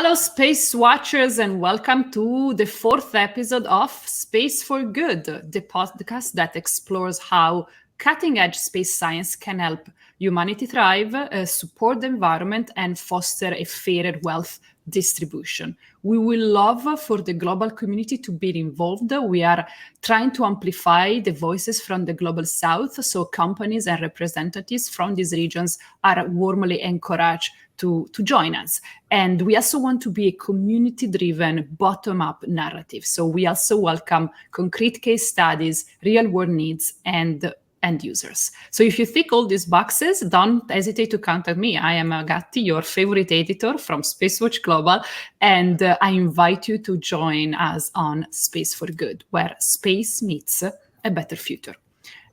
Hello, Space Watchers, and welcome to the fourth episode of Space for Good, the podcast that explores how cutting-edge space science can help humanity thrive, support the environment, and foster a fairer wealth distribution. We will love for the global community to be involved. We are trying to amplify the voices from the global south, so companies and representatives from these regions are warmly encouraged to join us. And we also want to be a community-driven, bottom-up narrative. So we also welcome concrete case studies, real-world needs, and end users. So if you tick all these boxes, don't hesitate to contact me. I am Emma Gatti, your favorite editor from SpaceWatch.Global, and I invite you to join us on Space for Good, where space meets a better future.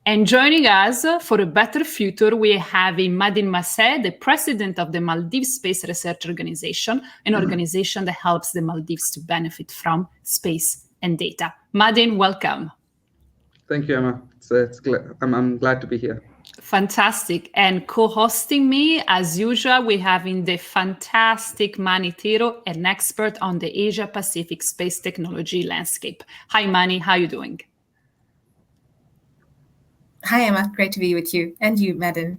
And joining us for a better future, we have Madin Maseeh, the president of the Maldives Space Research Organization, an organization that helps the Maldives to benefit from space and data. Madin, welcome. Thank you, Emma. I'm glad to be here. Fantastic. And co-hosting me, as usual, we have the fantastic Mani Thiru, an expert on the Asia-Pacific space technology landscape. Hi, Mani. How are you doing? Hi, Emma. Great to be with you. And you, Madin.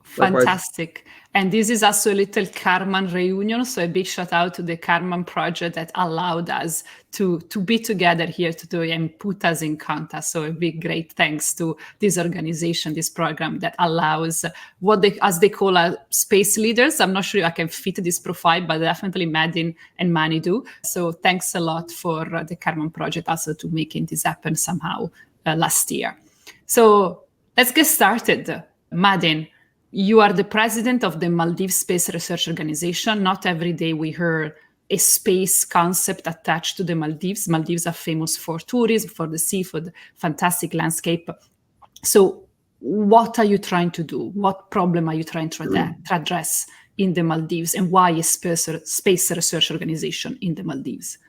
Fantastic. Likewise. And this is also a little Karman reunion. So a big shout out to the Karman project that allowed us to be together here today and put us in contact. So a big great thanks to this organization, this program that allows as they call space leaders. I'm not sure I can fit this profile, but definitely Madin and Mani do. So thanks a lot for the Karman project also to making this happen somehow last year. So let's get started. Madin, you are the president of the Maldives Space Research Organization. Not every day we hear a space concept attached to the Maldives. Maldives are famous for tourism, for the sea, for the fantastic landscape. So what are you trying to do? What problem are you trying to address in the Maldives? And why a space research organization in the Maldives?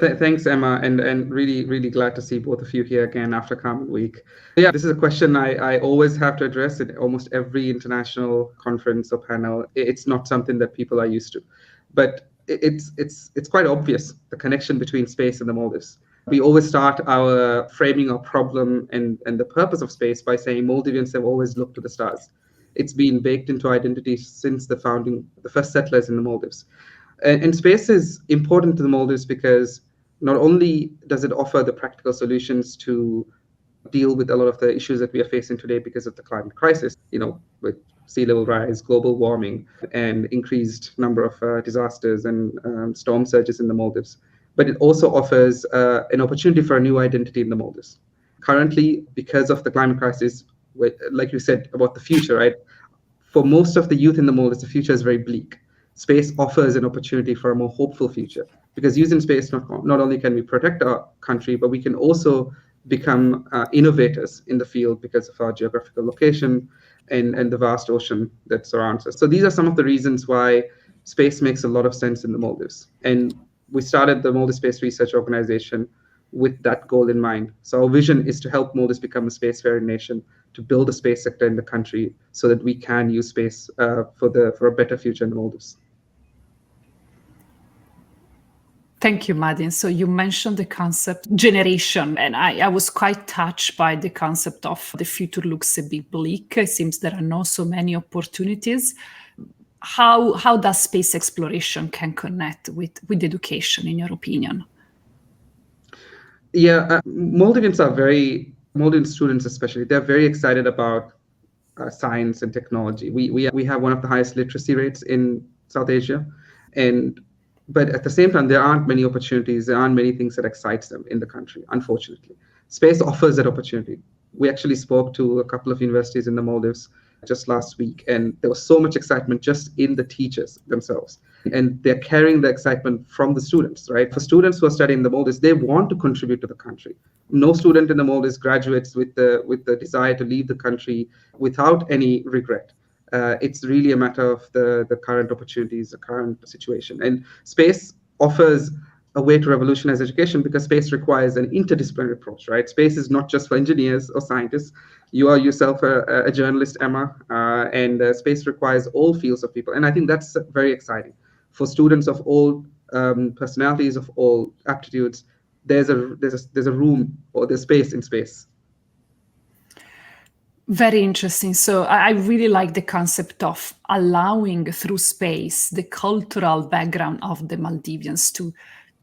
Yeah, thanks, Emma, and really, really glad to see both of you here again after Karman Week. Yeah, this is a question I always have to address at almost every international conference or panel. It's not something that people are used to, but it's quite obvious, the connection between space and the Maldives. We always start our framing our problem and the purpose of space by saying Maldivians have always looked to the stars. It's been baked into identity since the first settlers in the Maldives. And space is important to the Maldives because not only does it offer the practical solutions to deal with a lot of the issues that we are facing today because of the climate crisis, with sea level rise, global warming, and increased number of disasters and storm surges in the Maldives, but it also offers an opportunity for a new identity in the Maldives. Currently, because of the climate crisis, like you said about the future, right? For most of the youth in the Maldives, the future is very bleak. Space offers an opportunity for a more hopeful future because using space, not only can we protect our country, but we can also become innovators in the field because of our geographical location and the vast ocean that surrounds us. So these are some of the reasons why space makes a lot of sense in the Maldives. And we started the Maldives Space Research Organization with that goal in mind. So our vision is to help Maldives become a spacefaring nation, to build a space sector in the country so that we can use space for a better future in the Maldives. Thank you, Madin. So you mentioned the concept generation, and I was quite touched by the concept of the future looks a bit bleak. It seems there are not so many opportunities. How does space exploration can connect with education, in your opinion? Yeah, Maldivian students especially, they're very excited about science and technology. We have one of the highest literacy rates in South Asia, but at the same time, there aren't many opportunities. There aren't many things that excites them in the country, unfortunately. Space offers that opportunity. We actually spoke to a couple of universities in the Maldives just last week, and there was so much excitement just in the teachers themselves. And they're carrying the excitement from the students, right? For students who are studying in the Maldives, they want to contribute to the country. No student in the Maldives graduates with the desire to leave the country without any regret. It's really a matter of the current opportunities, the current situation. And space offers a way to revolutionize education because space requires an interdisciplinary approach, right? Space is not just for engineers or scientists. You are yourself a journalist, Emma, and space requires all fields of people. And I think that's very exciting. for students of all personalities, of all aptitudes, there's a room or there's space in space. Very interesting. So I really like the concept of allowing through space the cultural background of the Maldivians to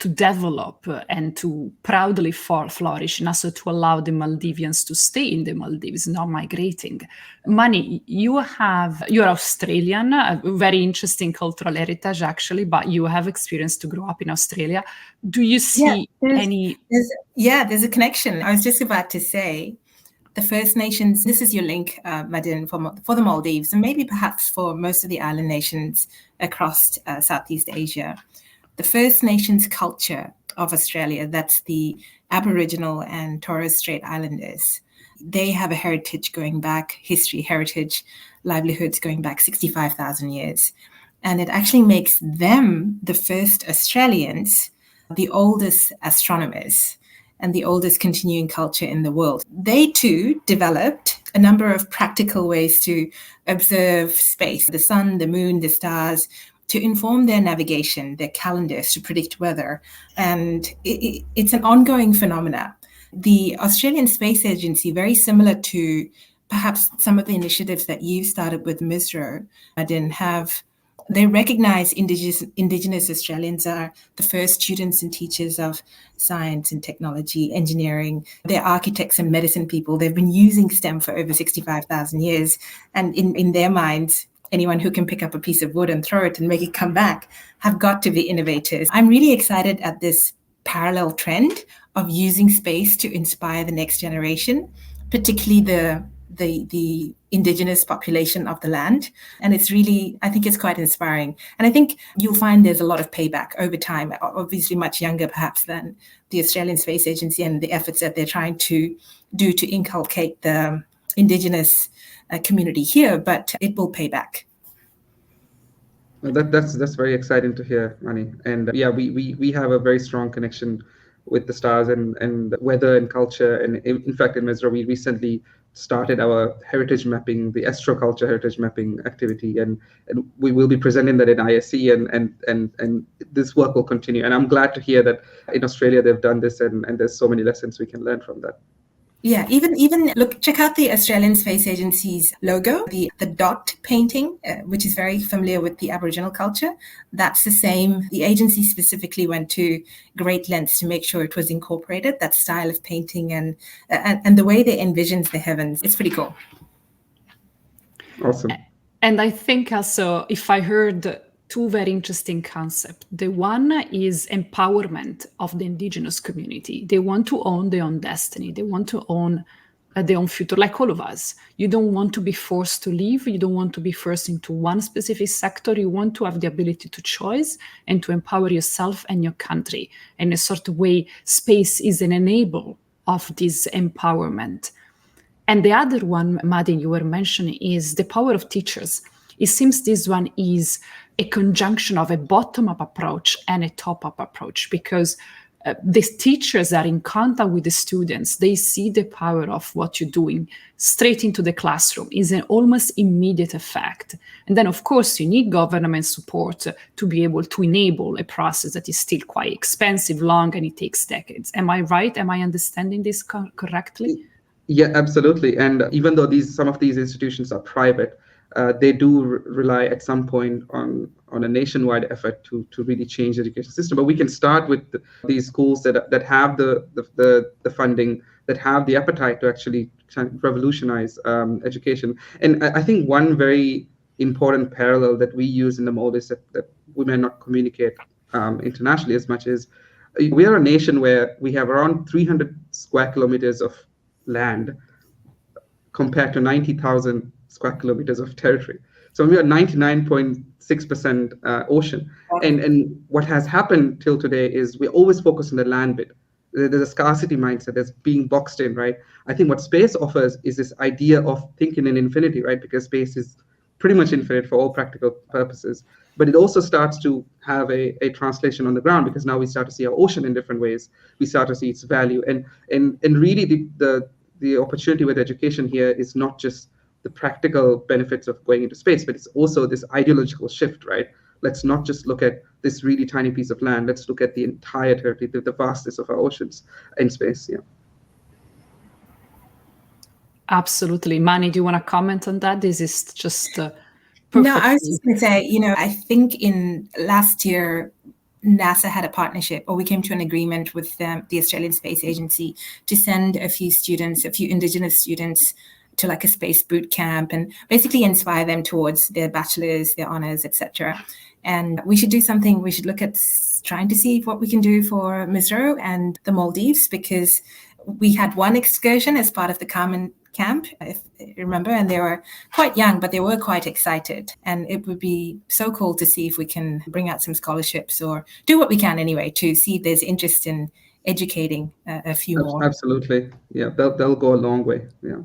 develop and to proudly flourish, and also to allow the Maldivians to stay in the Maldives, not migrating. Mani, you're Australian, a very interesting cultural heritage actually, but you have experience to grow up in Australia. Do you see there's a connection. I was just about to say, the First Nations, this is your link, Madin, for the Maldives, and maybe perhaps for most of the island nations across Southeast Asia. The First Nations culture of Australia, that's the Aboriginal and Torres Strait Islanders, they have a heritage going back, heritage, livelihoods going back 65,000 years. And it actually makes them the first Australians, the oldest astronomers, and the oldest continuing culture in the world. They too developed a number of practical ways to observe space, the sun, the moon, the stars, to inform their navigation, their calendars, to predict weather. And it's an ongoing phenomena. The Australian Space Agency, very similar to perhaps some of the initiatives that you've started with MISRO, they recognize Indigenous Australians are the first students and teachers of science and technology, engineering. They're architects and medicine people. They've been using STEM for over 65,000 years. And in their minds, anyone who can pick up a piece of wood and throw it and make it come back have got to be innovators. I'm really excited at this parallel trend of using space to inspire the next generation, particularly the Indigenous population of the land. And it's really, I think it's quite inspiring. And I think you'll find there's a lot of payback over time, obviously much younger perhaps than the Australian Space Agency and the efforts that they're trying to do to inculcate the Indigenous community here, but it will pay back. That's very exciting to hear, Mani. And we have a very strong connection with the stars and weather and culture. And in fact, in MISRO, we recently started our heritage mapping, the astroculture heritage mapping activity, and we will be presenting that in ISE, and this work will continue. And I'm glad to hear that in Australia they've done this, and there's so many lessons we can learn from that. Yeah, even look, check out the Australian Space Agency's logo, the dot painting, which is very familiar with the Aboriginal culture. That's the same. The agency specifically went to great lengths to make sure it was incorporated, that style of painting and the way they envisions the heavens. It's pretty cool. Awesome. And I think also, if I heard two very interesting concepts. The one is empowerment of the Indigenous community. They want to own their own destiny. They want to own their own future, like all of us. You don't want to be forced to leave. You don't want to be forced into one specific sector. You want to have the ability to choose and to empower yourself and your country. In a sort of way, space is an enabler of this empowerment. And the other one, Madin, you were mentioning, is the power of teachers. It seems this one is a conjunction of a bottom-up approach and a top-up approach, because the teachers are in contact with the students. They see the power of what you're doing straight into the classroom. It's an almost immediate effect. And then, of course, you need government support to be able to enable a process that is still quite expensive, long, and it takes decades. Am I right? Am I understanding this correctly? Yeah, absolutely. And even though some of these institutions are private, they do rely at some point on a nationwide effort to really change the education system. But we can start with these schools that have the funding, that have the appetite to actually revolutionize education. And I think one very important parallel that we use in the Maldives that we may not communicate internationally as much is, we are a nation where we have around 300 square kilometers of land compared to 90,000 square kilometers of territory. So we are 99.6% ocean. And what has happened till today is we always focus on the land bit. There's a scarcity mindset that's being boxed in, right? I think what space offers is this idea of thinking in infinity, right? Because space is pretty much infinite for all practical purposes. But it also starts to have a translation on the ground, because now we start to see our ocean in different ways. We start to see its value. And really the opportunity with education here is not just the practical benefits of going into space, but it's also this ideological shift, right? let's not just look at this really tiny piece of land. Let's look at the entire territory, the vastness of our oceans in space. Yeah. Absolutely. Mani, do you want to comment on that? This is just perfect. No, I was just going to say, I think in last year, NASA had a partnership, or we came to an agreement with the Australian Space Agency to send a few Indigenous students to like a space boot camp and basically inspire them towards their bachelor's, their honors, etc. And we should do something. We should look at trying to see what we can do for Misro and the Maldives, because we had one excursion as part of the Carmen camp, if you remember, and they were quite young, but they were quite excited. And it would be so cool to see if we can bring out some scholarships or do what we can anyway to see if there's interest in educating a few more. Absolutely. Yeah, they'll go a long way. Yeah.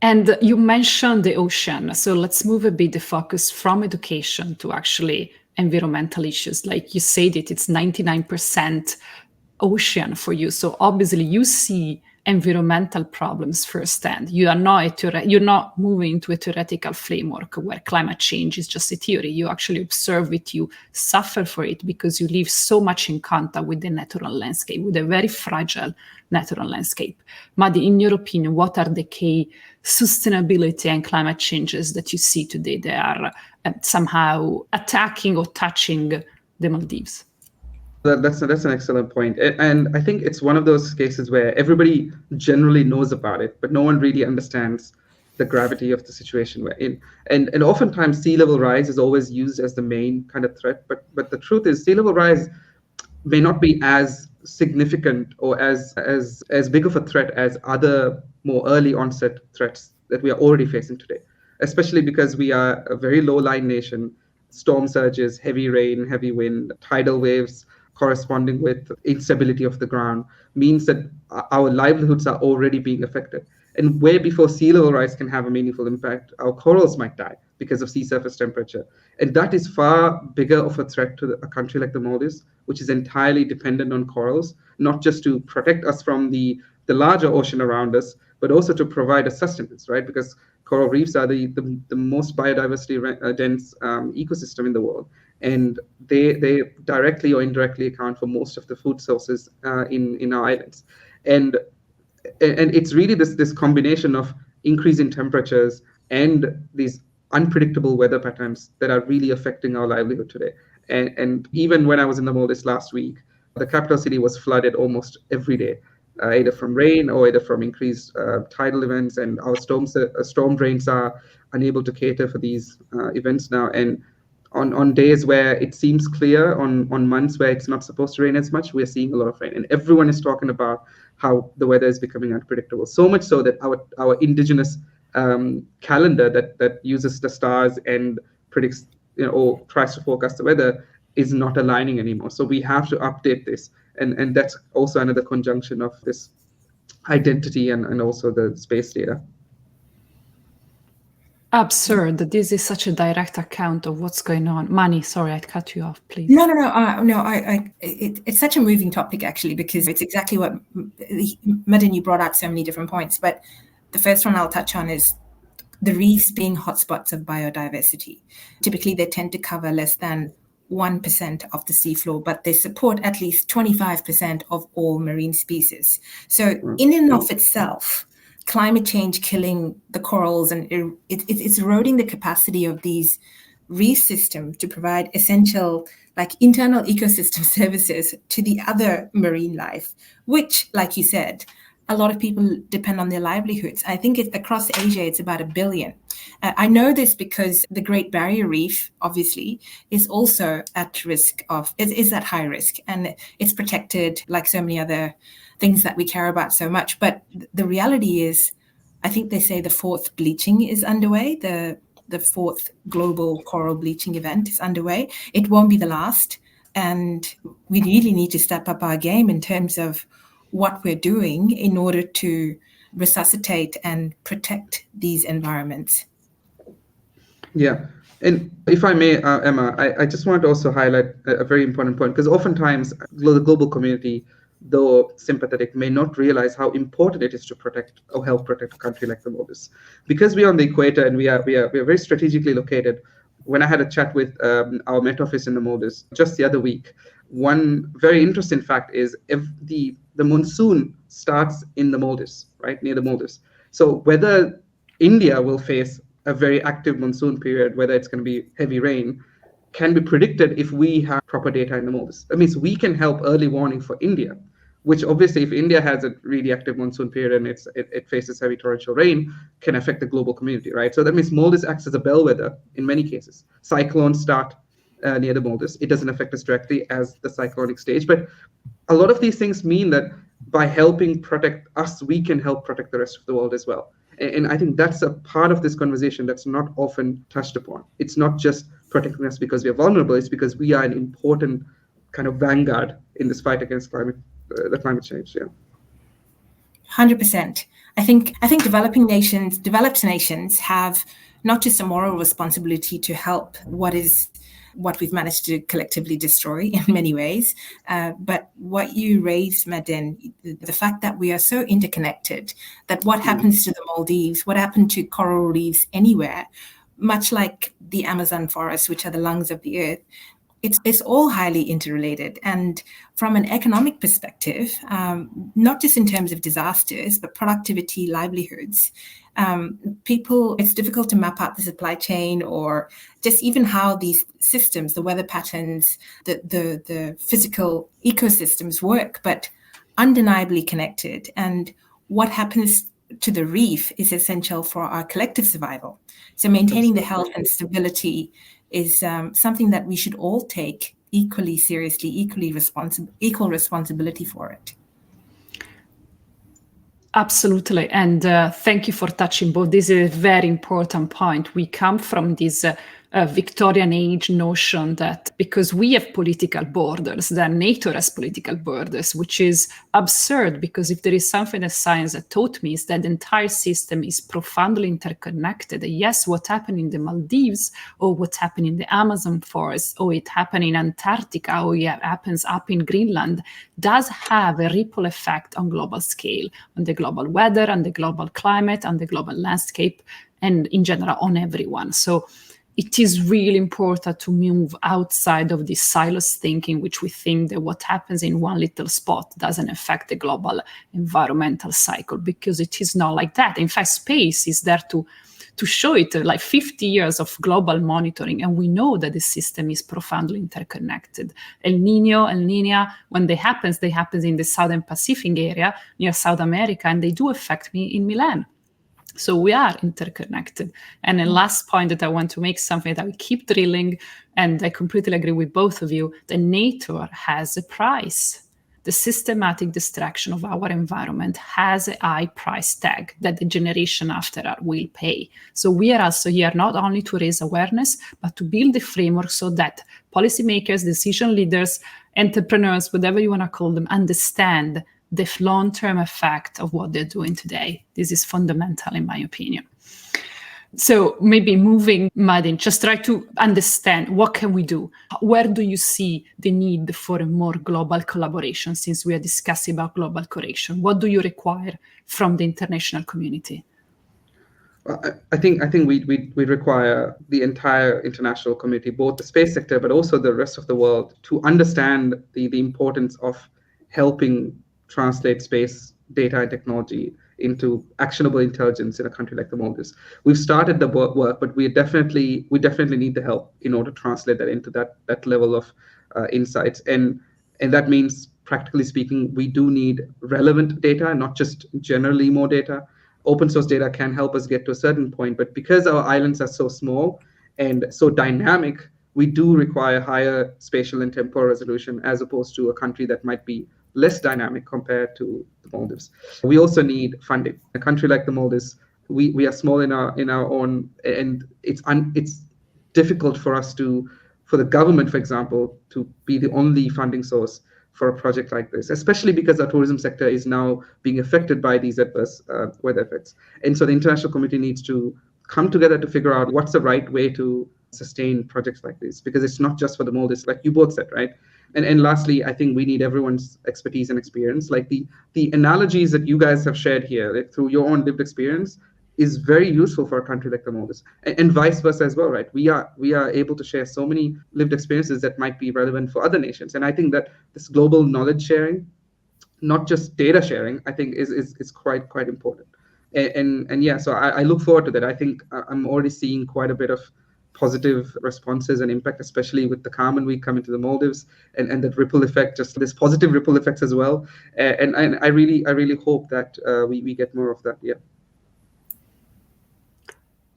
And you mentioned the ocean. So let's move a bit the focus from education to actually environmental issues. Like you said it's 99% ocean for you. So obviously you see environmental problems firsthand. You're not moving into a theoretical framework where climate change is just a theory. You actually observe it, you suffer for it, because you live so much in contact with the natural landscape, with a very fragile natural landscape. Madi, in your opinion, what are the key sustainability and climate changes that you see today that are somehow attacking or touching the Maldives? That's an excellent point. And I think it's one of those cases where everybody generally knows about it, but no one really understands the gravity of the situation we're in. And oftentimes sea level rise is always used as the main kind of threat. But the truth is sea level rise may not be as significant or as big of a threat as other more early onset threats that we are already facing today, especially because we are a very low-lying nation. Storm surges, heavy rain, heavy wind, tidal waves corresponding with instability of the ground means that our livelihoods are already being affected. And way before sea level rise can have a meaningful impact, our corals might die because of sea surface temperature. And that is far bigger of a threat to a country like the Maldives, which is entirely dependent on corals, not just to protect us from the larger ocean around us, but also to provide a sustenance, right? Because coral reefs are the most biodiversity dense ecosystem in the world. And they directly or indirectly account for most of the food sources in our islands. And it's really this combination of increase in temperatures and these unpredictable weather patterns that are really affecting our livelihood today. And even when I was in the Maldives last week, the capital city was flooded almost every day, either from rain or either from increased tidal events. And our storm drains are unable to cater for these events now. And on days where it seems clear, on months where it's not supposed to rain as much, we're seeing a lot of rain. And everyone is talking about how the weather is becoming unpredictable. So much so that our indigenous calendar that uses the stars and predicts, or tries to forecast the weather is not aligning anymore. So we have to update this. And that's also another conjunction of this identity and also the space data. Absurd that this is such a direct account of what's going on. Mani, sorry, I cut you off, please. No. It's such a moving topic, actually, because it's exactly what, Madin, you brought out so many different points. But the first one I'll touch on is the reefs being hotspots of biodiversity. Typically, they tend to cover less than 1% of the seafloor, but they support at least 25% of all marine species. So in and of itself, climate change killing the corals, and it's eroding the capacity of these reef systems to provide essential, like, internal ecosystem services to the other marine life, which, like you said, a lot of people depend on their livelihoods. I think across Asia, it's about 1 billion. I know this because the Great Barrier Reef, obviously, is also at risk is at high risk, and it's protected like so many other things that we care about so much. But the reality is, I think they say the 4th bleaching is underway. The 4th global coral bleaching event is underway. It won't be the last. And we really need to step up our game in terms of what we're doing in order to resuscitate and protect these environments. Yeah. And if I may, Emma, I just want to also highlight a very important point, because oftentimes the global community, though sympathetic, may not realize how important it is to protect or help protect a country like the Maldives. Because we are on the equator and we are very strategically located, when I had a chat with our Met Office in the Maldives just the other week, one very interesting fact is if the monsoon starts in the Maldives, right, near the Maldives. So whether India will face a very active monsoon period, whether it's going to be heavy rain, can be predicted if we have proper data in the Maldives. That means we can help early warning for India, which obviously if India has a really active monsoon period and it faces heavy torrential rain, can affect the global community, right? So that means Maldives acts as a bellwether in many cases. Cyclones start near the Maldives. It doesn't affect us directly as the cyclonic stage, but a lot of these things mean that by helping protect us, we can help protect the rest of the world as well. And I think that's a part of this conversation that's not often touched upon. It's not just protecting us because we are vulnerable, it's because we are an important kind of vanguard in this fight against climate change. Yeah. 100%. I think developed nations have not just a moral responsibility to help what we've managed to collectively destroy in many ways, but what you raised, Madin, the fact that we are so interconnected, that what happens to the Maldives, what happened to coral reefs anywhere, much like the Amazon forest, which are the lungs of the earth, it's all highly interrelated. And from an economic perspective, not just in terms of disasters, but productivity, livelihoods, it's difficult to map out the supply chain or just even how these systems, the weather patterns, the physical ecosystems work, but undeniably connected. And what happens to the reef is essential for our collective survival. So maintaining the health and stability is something that we should all take equally seriously, equal responsibility for it. Absolutely. And thank you for touching both. This is a very important point. We come from this Victorian age notion that because we have political borders, then NATO has political borders, which is absurd, because if there is something that science has taught me is that the entire system is profoundly interconnected. Yes, what happened in the Maldives, or what happened in the Amazon forest, or it happened in Antarctica, or it happens up in Greenland, does have a ripple effect on global scale, on the global weather, on the global climate, on the global landscape, and in general on everyone. So it is really important to move outside of this silos thinking, which we think that what happens in one little spot doesn't affect the global environmental cycle, because it is not like that. In fact, space is there to show it, like 50 years of global monitoring, and we know that the system is profoundly interconnected. El Niña, when they happen in the Southern Pacific area near South America, and they do affect me in Milan. So we are interconnected. And the last point that I want to make, something that we keep drilling, and I completely agree with both of you, that nature has a price. The systematic destruction of our environment has a high price tag that the generation after us will pay. So we are also here not only to raise awareness, but to build the framework so that policymakers, decision leaders, entrepreneurs, whatever you want to call them, understand the long-term effect of what they're doing today. This is fundamental, in my opinion. So maybe moving, Madin, just try to understand, what can we do? Where do you see the need for a more global collaboration, since we are discussing about global correction? What do you require from the international community? Well, I think we require the entire international community, both the space sector, but also the rest of the world, to understand the importance of helping translate space data and technology into actionable intelligence in a country like the Maldives. We've started the work, but we definitely need the help in order to translate that into that level of insights. And that means, practically speaking, we do need relevant data, not just generally more data. Open source data can help us get to a certain point, but because our islands are so small and so dynamic, we do require higher spatial and temporal resolution, as opposed to a country that might be less dynamic compared to the Maldives. We also need funding. A country like the Maldives, we are small in our own, and it's difficult for the government, for example, to be the only funding source for a project like this, especially because our tourism sector is now being affected by these adverse weather effects. And so the international community needs to come together to figure out what's the right way to sustain projects like this, because it's not just for the Maldives, like you both said, right? And lastly, I think we need everyone's expertise and experience. Like the analogies that you guys have shared here, like through your own lived experience, is very useful for a country like the Maldives, and vice versa as well, right? We are able to share so many lived experiences that might be relevant for other nations, and I think that this global knowledge sharing, not just data sharing, I think is quite important. And yeah, so I look forward to that. I think I'm already seeing quite a bit of positive responses and impact, especially with the Cayman Week coming to the Maldives, and that ripple effect, just this positive ripple effects as well. And I really hope that we get more of that. Yeah.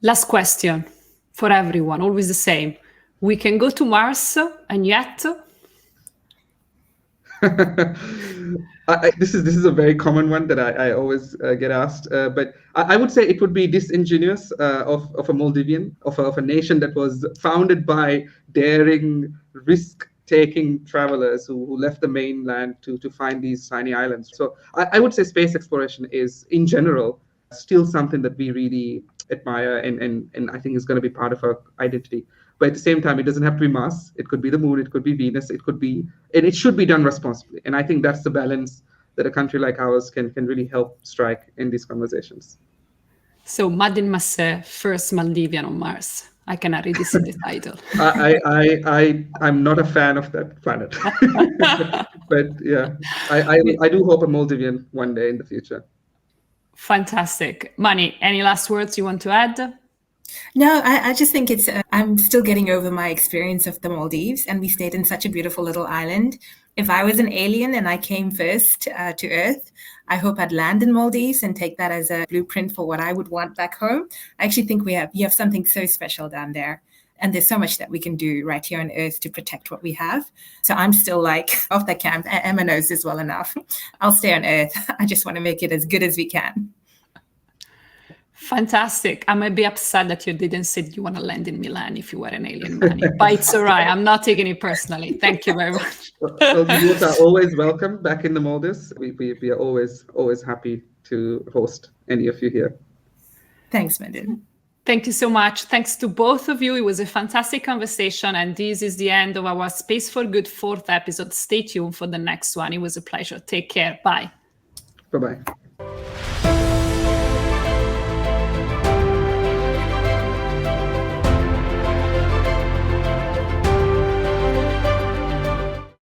Last question for everyone, always the same. We can go to Mars, and yet this is a very common one that I always get asked, but I would say it would be disingenuous of a Maldivian, of a nation that was founded by daring, risk-taking travelers who left the mainland to find these tiny islands. So I would say space exploration is, in general, still something that we really admire, and I think is going to be part of our identity. But at the same time, it doesn't have to be Mars. It could be the moon. It could be Venus. It could be, and it should be done responsibly. And I think that's the balance that a country like ours can really help strike in these conversations. So Madin Maseeh, first Maldivian on Mars. I can already see the title. I'm not a fan of that planet. But yeah, I do hope a Maldivian one day in the future. Fantastic. Mani, any last words you want to add? No, I just think it's, I'm still getting over my experience of the Maldives, and we stayed in such a beautiful little island. If I was an alien and I came first to Earth, I hope I'd land in Maldives and take that as a blueprint for what I would want back home. I actually think you have something so special down there. And there's so much that we can do right here on Earth to protect what we have. So I'm still like off the camp. Emma knows this well enough. I'll stay on Earth. I just want to make it as good as we can. Fantastic. I might be upset that you didn't say you want to land in Milan if you were an alien, Mani, but it's all right. I'm not taking it personally. Thank you very much. Well, you are always welcome back in the Maldives. We are always happy to host any of you here. Thanks, Madin. Thank you so much. Thanks to both of you. It was a fantastic conversation. And this is the end of our Space for Good 4th episode. Stay tuned for the next one. It was a pleasure. Take care. Bye. Bye-bye.